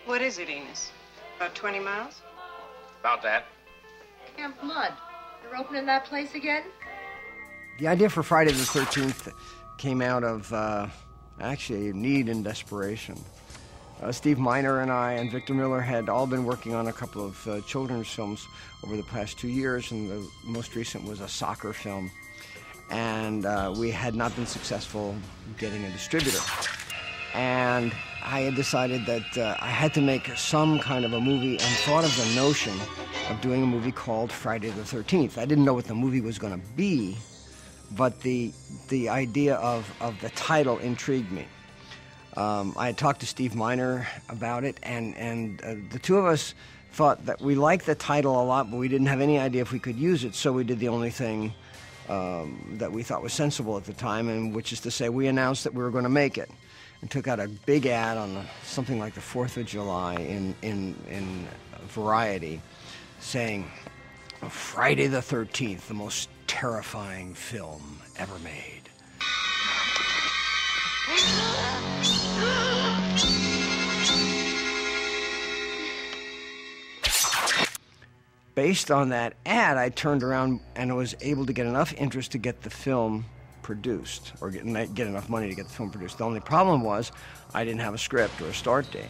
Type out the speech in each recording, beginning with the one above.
What is it, Enos? About 20 miles? About that. Camp Blood. They're opening that place again? The idea for Friday the 13th came out of actually need and desperation. Steve Miner and I and Victor Miller had all been working on a couple of children's films over the past 2 years, and the most recent was a soccer film. And we had not been successful getting a distributor. And I had decided that I had to make some kind of a movie and thought of the notion of doing a movie called Friday the 13th. I didn't know what the movie was going to be, but the idea of the title intrigued me. I had talked to Steve Miner about it, and the two of us thought that we liked the title a lot, but we didn't have any idea if we could use it, so we did the only thing that we thought was sensible at the time, and which is to say we announced that we were going to make it, and took out a big ad on something like the 4th of July in Variety, saying, Friday the 13th, the most terrifying film ever made. Based on that ad, I turned around and was able to get enough interest to get the film produced, or get enough money to get the film produced. The only problem was I didn't have a script or a start date.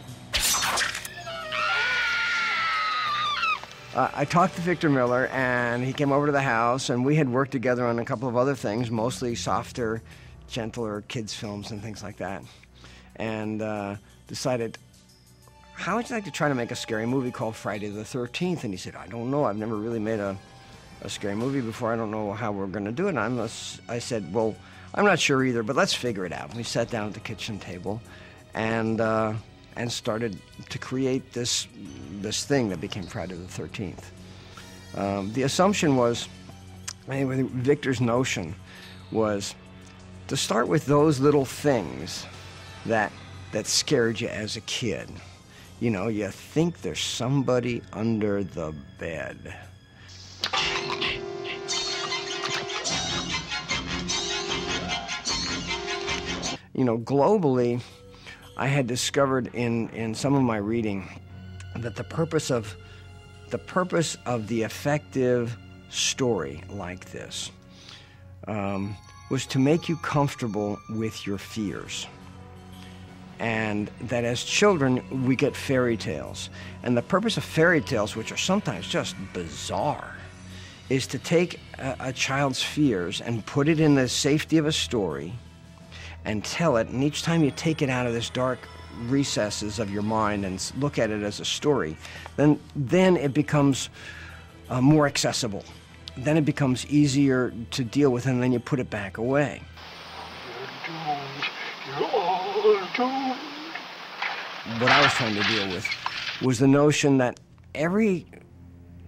I talked to Victor Miller, and he came over to the house, and we had worked together on a couple of other things, mostly softer, gentler kids' films and things like that, and decided, how would you like to try to make a scary movie called Friday the 13th? And he said, I don't know. I've never really made a scary movie before. I don't know how we're going to do it. And I said, well, I'm not sure either, but let's figure it out. And we sat down at the kitchen table and started to create this thing that became Friday the 13th. The assumption was, anyway, Victor's notion was to start with those little things that scared you as a kid. You know, you think there's somebody under the bed. You know, globally, I had discovered in some of my reading that the purpose of the effective story like this was to make you comfortable with your fears. And that as children, we get fairy tales. And the purpose of fairy tales, which are sometimes just bizarre, is to take a child's fears and put it in the safety of a story and tell it. And each time you take it out of this dark recesses of your mind and look at it as a story, then it becomes more accessible. Then it becomes easier to deal with, and then you put it back away. What I was trying to deal with was the notion that every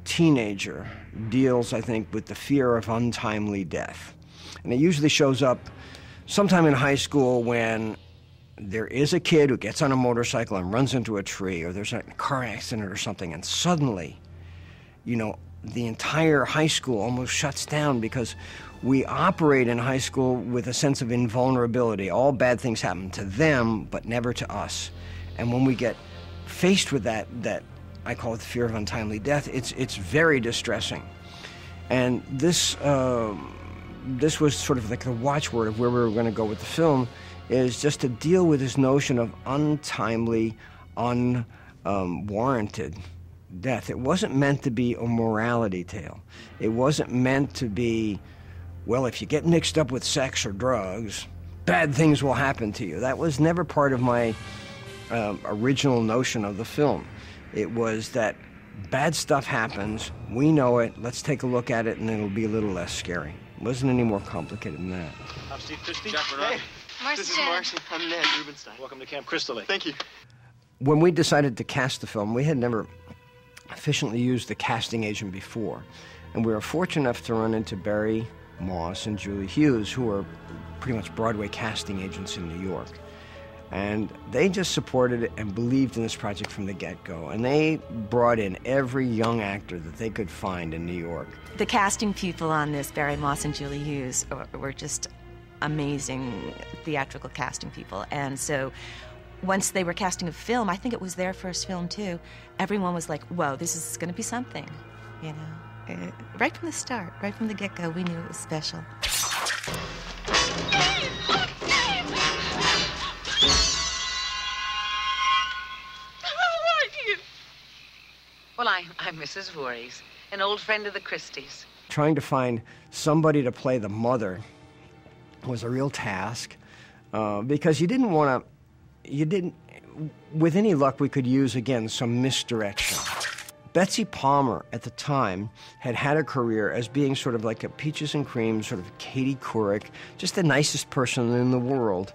teenager deals, I think, with the fear of untimely death. And it usually shows up sometime in high school when there is a kid who gets on a motorcycle and runs into a tree, or there's a car accident or something, and suddenly, you know, the entire high school almost shuts down because we operate in high school with a sense of invulnerability. All bad things happen to them, but never to us. And when we get faced with that I call it the fear of untimely death, it's very distressing. And this was sort of like the watchword of where we were going to go with the film, is just to deal with this notion of untimely, unwarranted death. It wasn't meant to be a morality tale. It wasn't meant to be, well, if you get mixed up with sex or drugs, bad things will happen to you. That was never part of my original notion of the film. It was that bad stuff happens, we know it, let's take a look at it, and it'll be a little less scary. It wasn't any more complicated than that. I'm Steve Christie. Hey, This is Marcy. I'm Ned Rubenstein. Welcome to Camp Crystal Lake. Thank you. When we decided to cast the film, we had never efficiently used the casting agent before. And we were fortunate enough to run into Barry Moss and Julie Hughes, who are pretty much Broadway casting agents in New York. And they just supported it and believed in this project from the get-go. And they brought in every young actor that they could find in New York. The casting people on this, Barry Moss and Julie Hughes, were just amazing theatrical casting people. And so once they were casting a film, I think it was their first film too, everyone was like, whoa, this is going to be something, you know. Right from the start, right from the get-go, we knew it was special. Well, I'm Mrs. Voorhees, an old friend of the Christies. Trying to find somebody to play the mother was a real task because with any luck, we could use, again, some misdirection. Betsy Palmer, at the time, had a career as being sort of like a peaches and cream, sort of Katie Couric, just the nicest person in the world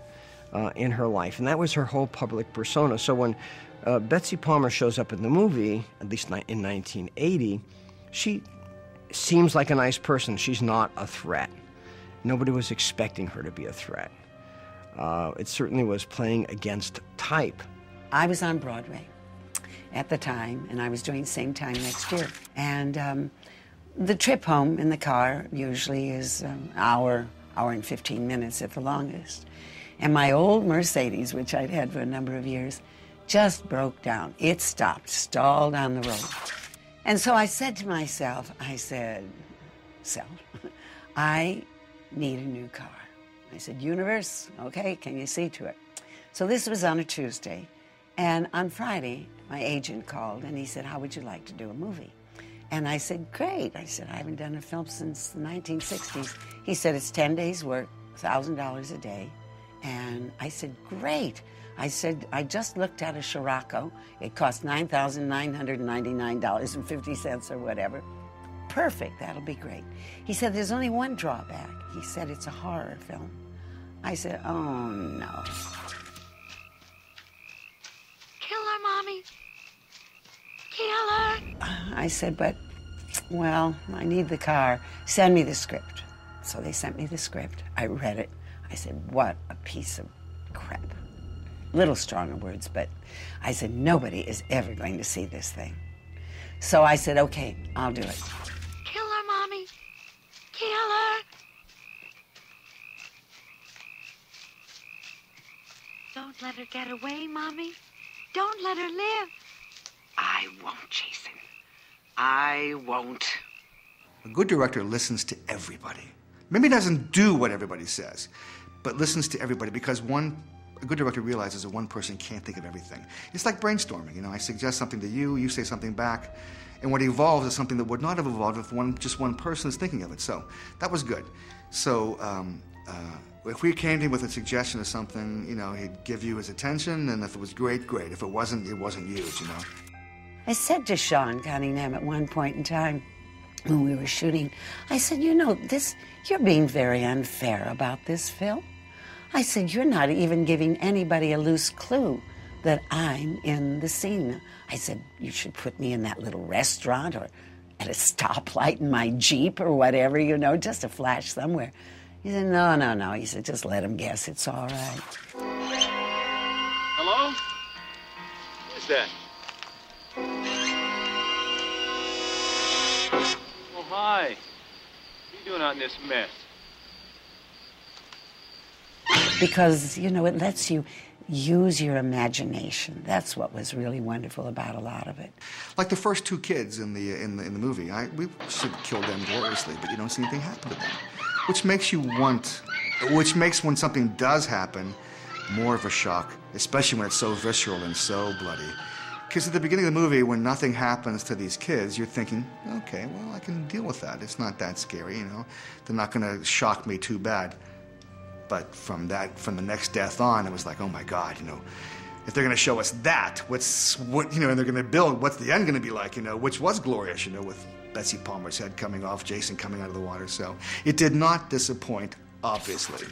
in her life. And that was her whole public persona. So when Betsy Palmer shows up in the movie, at least in 1980, she seems like a nice person. She's not a threat. Nobody was expecting her to be a threat. It certainly was playing against type. I was on Broadway at the time, and I was doing same time next year. And the trip home in the car usually is an hour and 15 minutes at the longest. And my old Mercedes, which I'd had for a number of years, just broke down. It stopped, stalled on the road. And so I said to myself, Self, I need a new car. I said, universe, okay, can you see to it? So this was on a Tuesday, and on Friday, my agent called, and he said, how would you like to do a movie? And I said, great. I said, I haven't done a film since the 1960s. He said, it's 10 days' work, $1,000 a day. And I said, great. I said, I just looked at a Scirocco. It cost $9,999.50 or whatever. Perfect, that'll be great. He said, there's only one drawback. He said, it's a horror film. I said, oh, no. Kill her, Mommy. Kill her. I said, but, well, I need the car. Send me the script. So they sent me the script. I read it. I said, what a piece of crap. Little stronger words, but I said, nobody is ever going to see this thing. So I said, okay, I'll do it. Kill her, Mommy. Kill her. Don't let her get away, Mommy. Don't let her live. I won't, Jason. I won't. A good director listens to everybody. Maybe doesn't do what everybody says, but listens to everybody because a good director realizes that one person can't think of everything. It's like brainstorming, you know, I suggest something to you, you say something back, and what evolves is something that would not have evolved if just one person is thinking of it. So that was good. So if we came to him with a suggestion of something, you know, he'd give you his attention, and if it was great, great. If it wasn't, it wasn't used, you know. I said to Sean Cunningham at one point in time when we were shooting, I said, you know, you're being very unfair about this film. I said, you're not even giving anybody a loose clue that I'm in the scene. I said, you should put me in that little restaurant or at a stoplight in my Jeep or whatever, you know, just a flash somewhere. He said, no. He said, just let him guess. It's all right. Hello? Who's that? Oh, hi. What are you doing out in this mess? Because, you know, it lets you use your imagination. That's what was really wonderful about a lot of it. Like the first two kids in the movie, we should kill them gloriously, but you don't see anything happen to them. Which makes when something does happen, more of a shock, especially when it's so visceral and so bloody. Because at the beginning of the movie, when nothing happens to these kids, you're thinking, okay, well, I can deal with that. It's not that scary, you know. They're not going to shock me too bad. But from the next death on, it was like, oh my God, you know, if they're going to show us that, and they're going to build, what's the end going to be like, you know, which was glorious, you know, with Betsy Palmer's head coming off, Jason coming out of the water. So it did not disappoint, obviously.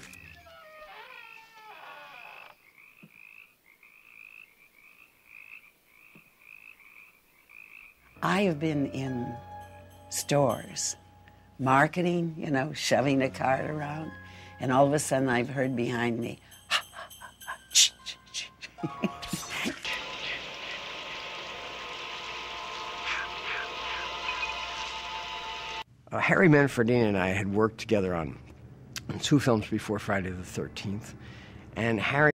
I have been in stores, marketing, you know, shoving a cart around, and all of a sudden I've heard behind me, Harry Manfredini and I had worked together on 2 films before Friday the 13th, and Harry